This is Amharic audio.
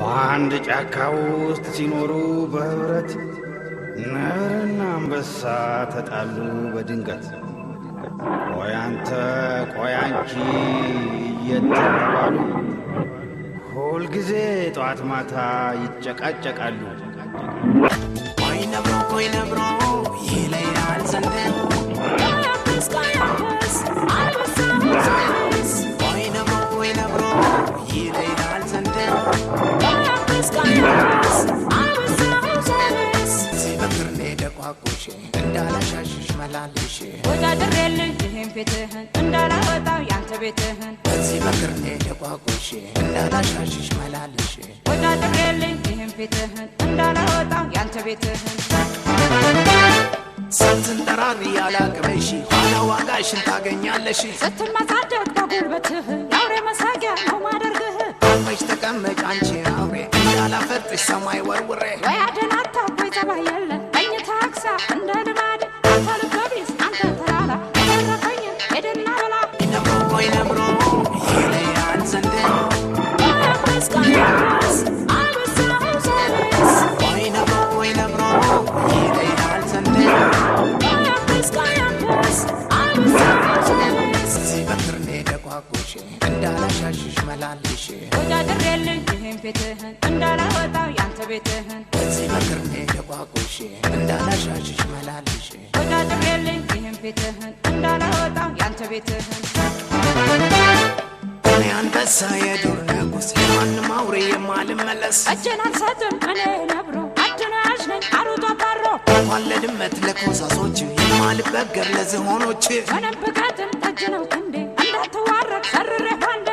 በአንድ ጫካ ውስጥ ሲኖሩ በህብረት ነብርና አንበሳ ተጣሉ በድንገት። ቆይ አንተ ቆይ አንቺ እየተባባሉ ሁልጊዜ ጠዋት ማታ ይጨቃጨቃሉ። ቆይ ነብሮ ይለያል ዘንድሮ እንዳላሻሽሽ መላልሽ ወዳድሬልኝ ይሄን ቤትህን እንዳላወጣው ያንተ ቤትህን በዚህ በቅርኔ ደቋቁሽ እንዳላሻሽሽ መላልሽ ወዳድሬልኝ ይሄን ቤትህን እንዳላወጣው ያንተ ቤትህን ስትንጠራሪ ያላቅበሽ ኋላ ዋጋሽን ታገኛለሽ። ስትመጻደቅ በጉልበትህ የአውሬ መሳቂያ ነው ማደርግህ። አርፈሽ ተቀመጭ አንቺ አውሬ እንዳላፈርጥሽ ሰማይ ወርውሬ ወይ አደናታ ወይ ጸባይ የለ መኝታ አክሳ እንደ ልማድ አንተ ልበቢስ አንተ ተላላ የተረፈኝን ሄድና በላ ቆይ ነብሮ ይለያል ዘንድሮ ቆይ ነብሮ ይለያል ዘንድሮ በቅርኔ ደቋቁሽ እንዳላሻሽሽ መላልሽ ወዳድሬልኝ ይሄን ቤትህን እንዳላወጣው ያንተ ቤትህን በዚህ በቅርኔ ደቋቁሽ እንዳላሻሽሽ መላልሽ ወዳድሬልኝ ይሄን ቤትህን እንዳላወጣው ያንተ ቤትህን እኔ አንበሳ የዱር ንጉሥ ለማንም አውሬ የማልመለስ እጄን አልሰጥም እኔ ነብሮ አድኖ ያዥ ነኝ አሩጦ ባሮ እንኳን ለድመት ለኮሳሶች የማልበገር ለዝሆኖች ምንም ብቀጥም ጠጅ ነው ክንዴ እንዳትዋረድ ሰርሬ ባንዴ